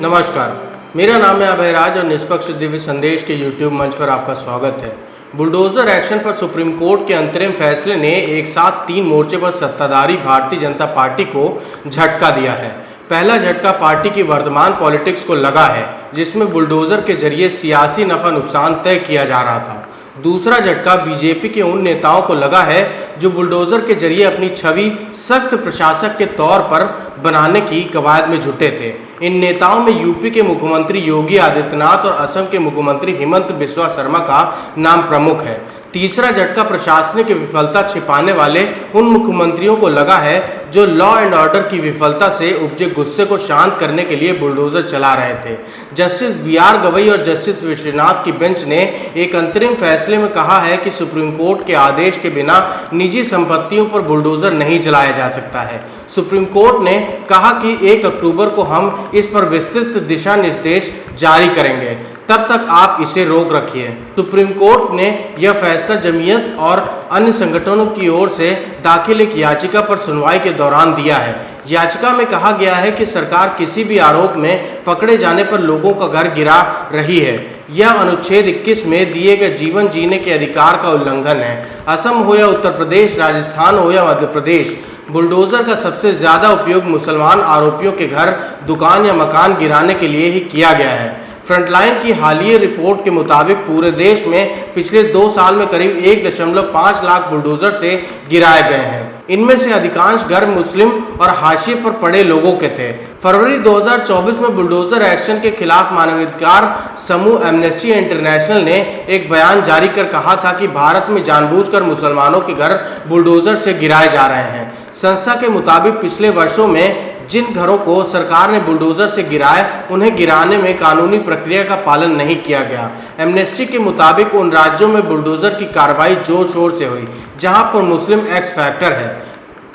नमस्कार, मेरा नाम है अभय राज और निष्पक्ष दिव्य संदेश के यूट्यूब मंच पर आपका स्वागत है। बुलडोजर एक्शन पर सुप्रीम कोर्ट के अंतरिम फैसले ने एक साथ 3 मोर्चे पर सत्ताधारी भारतीय जनता पार्टी को झटका दिया है। पहला झटका पार्टी की वर्तमान पॉलिटिक्स को लगा है, जिसमें बुलडोजर के जरिए सियासी नफा नुकसान तय किया जा रहा था। दूसरा झटका बीजेपी के उन नेताओं को लगा है जो बुलडोजर के जरिए अपनी छवि सख्त प्रशासक के तौर पर बनाने की कवायद में जुटे थे। इन नेताओं में यूपी के मुख्यमंत्री योगी आदित्यनाथ और असम के मुख्यमंत्री हिमंत बिस्वा शर्मा का नाम प्रमुख है। तीसरा झटका प्रशासनिक विफलता छिपाने वाले उन मुख्यमंत्रियों को लगा है जो लॉ एंड ऑर्डर की विफलता से उपजे गुस्से को शांत करने के लिए बुलडोजर चला रहे थे। जस्टिस BR गवई और जस्टिस विश्वनाथ की बेंच ने एक अंतरिम फैसले में कहा है कि सुप्रीम कोर्ट के आदेश के बिना निजी संपत्तियों पर बुलडोजर नहीं चलाया जा सकता है। सुप्रीम कोर्ट ने कहा कि 1 अक्टूबर को हम इस पर विस्तृत दिशा निर्देश जारी करेंगे, तब तक आप इसे रोक रखिए। सुप्रीम कोर्ट ने यह फैसला जमीयत और अन्य संगठनों की ओर से दाखिल एक याचिका पर सुनवाई के दौरान दिया है। याचिका में कहा गया है कि सरकार किसी भी आरोप में पकड़े जाने पर लोगों का घर गिरा रही है। यह अनुच्छेद 21 में दिए गए जीवन जीने के अधिकार का उल्लंघन है। असम हो या उत्तर प्रदेश, राजस्थान हो या मध्य प्रदेश, बुलडोजर का सबसे ज्यादा उपयोग मुसलमान आरोपियों के घर, दुकान या मकान गिराने के लिए ही किया गया है। फ्रंटलाइन की हालिया रिपोर्ट के मुताबिक पूरे देश में पिछले 2 साल में करीब 1.5 लाख बुलडोजर से गिराए गए हैं। इनमें से अधिकांश घर मुस्लिम और हाशिए पर पड़े लोगों के थे। फरवरी 2024 में बुलडोजर एक्शन के खिलाफ मानवाधिकार समूह एमनेस्टी इंटरनेशनल ने एक बयान जारी कर कहा था कि भारत में जानबूझकर मुसलमानों के घर बुलडोजर से गिराए जा रहे हैं। संस्था के मुताबिक पिछले वर्षों में जिन घरों को सरकार ने बुलडोजर से गिराया, उन्हें गिराने में कानूनी प्रक्रिया का पालन नहीं किया गया। एमनेस्टी के मुताबिक उन राज्यों में बुलडोजर की कार्रवाई जोर शोर से हुई जहां पर मुस्लिम एक्स फैक्टर है।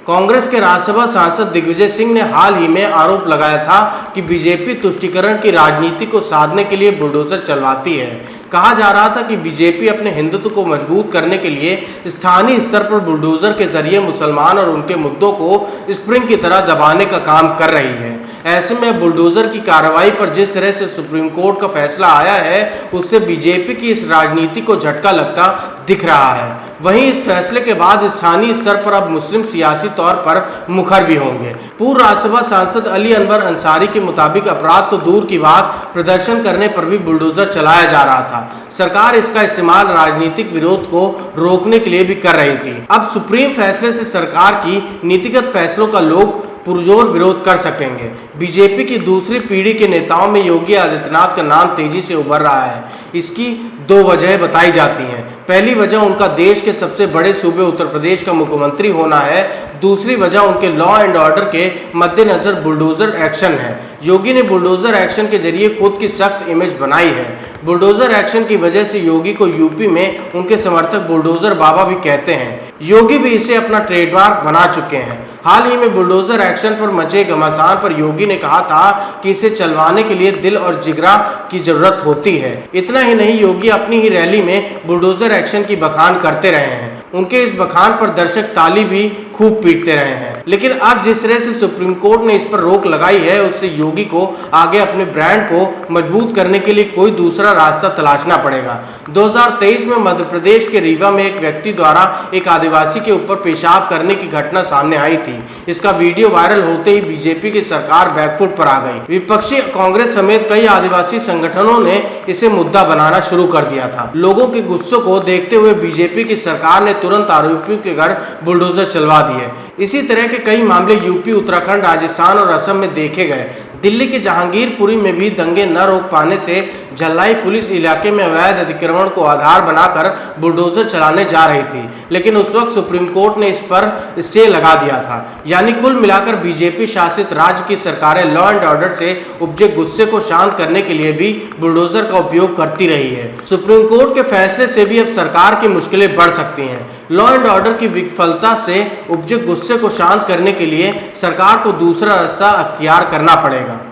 कांग्रेस के राज्यसभा सांसद दिग्विजय सिंह ने हाल ही में आरोप लगाया था कि बीजेपी तुष्टीकरण की राजनीति को साधने के लिए बुलडोजर चलवाती है। कहा जा रहा था कि बीजेपी अपने हिंदुत्व को मजबूत करने के लिए स्थानीय स्तर पर बुलडोजर के जरिए मुसलमान और उनके मुद्दों को स्प्रिंग की तरह दबाने का काम कर रही है। ऐसे में बुलडोजर की कार्रवाई पर जिस तरह से सुप्रीम कोर्ट का फैसला आया है, उससे बीजेपी की इस राजनीति को झटका लगता दिख रहा है। वहीं इस फैसले के बाद स्थानीय स्तर पर अब मुस्लिम सियासी तौर पर मुखर भी होंगे। पूर्व राज्यसभा सांसद अली अनवर अंसारी के मुताबिक अपराध तो दूर की बात, प्रदर्शन करने पर भी बुलडोजर चलाया जा रहा था। सरकार इसका इस्तेमाल राजनीतिक विरोध को रोकने के लिए भी कर रही थी। अब सुप्रीम फैसले से सरकार की नीतिगत फैसलों का लोग पुरजोर विरोध कर सकेंगे। बीजेपी की दूसरी पीढ़ी के नेताओं में योगी आदित्यनाथ का नाम तेजी से उभर रहा है। इसकी 2 वजह बताई जाती हैं। पहली वजह उनका देश के सबसे बड़े सूबे उत्तर प्रदेश का मुख्यमंत्री होना है। दूसरी वजह उनके लॉ एंड ऑर्डर के मद्देनजर बुलडोजर एक्शन है। योगी ने बुलडोजर एक्शन के जरिए खुद की सख्त इमेज बनाई है। बुलडोजर एक्शन की वजह से योगी को यूपी में उनके समर्थक बुलडोजर बाबा भी कहते हैं। योगी भी इसे अपना ट्रेडमार्क बना चुके हैं। हाल ही में बुलडोजर एक्शन पर मचे घमासान पर योगी ने कहा था कि इसे चलवाने के लिए दिल और जिगरा की जरूरत होती है। इतना ही नहीं, योगी अपनी ही रैली में बुलडोजर एक्शन की बखान करते रहे हैं। उनके इस बखान पर दर्शक ताली भी खूब पीटते रहे हैं। लेकिन अब जिस तरह से सुप्रीम कोर्ट ने इस पर रोक लगाई है, उससे योगी को आगे अपने ब्रांड को मजबूत करने के लिए कोई दूसरा रास्ता तलाशना पड़ेगा। 2023 में मध्य प्रदेश के रीवा में एक व्यक्ति द्वारा एक आदिवासी के ऊपर पेशाब करने की घटना सामने आई थी। इसका वीडियो वायरल होते ही बीजेपी की सरकार बैकफुट पर आ गई। विपक्षी कांग्रेस समेत कई आदिवासी संगठनों ने इसे मुद्दा बनाना शुरू कर दिया था। लोगों के गुस्से को देखते हुए बीजेपी की सरकार ने तुरंत आरोपियों के घर बुलडोजर चलवा दिए। इसी तरह के कई मामले यूपी, उत्तराखंड, राजस्थान और असम में देखे गए। दिल्ली के जहांगीरपुरी में भी दंगे न रोक पाने से झल्लाई पुलिस इलाके में अवैध अतिक्रमण को आधार बनाकर बुलडोजर चलाने जा रही थी, लेकिन उस वक्त सुप्रीम कोर्ट ने इस पर स्टे लगा दिया था। यानी कुल मिलाकर बीजेपी शासित राज्य की सरकारें लॉ एंड ऑर्डर से उपजे गुस्से को शांत करने के लिए भी बुलडोजर का उपयोग करती रही है। सुप्रीम कोर्ट के फैसले से भी अब सरकार की मुश्किलें बढ़ सकती हैं। लॉ एंड ऑर्डर की विफलता से उपजे गुस्से को शांत करने के लिए सरकार को दूसरा रास्ता अख्तियार करना पड़ेगा।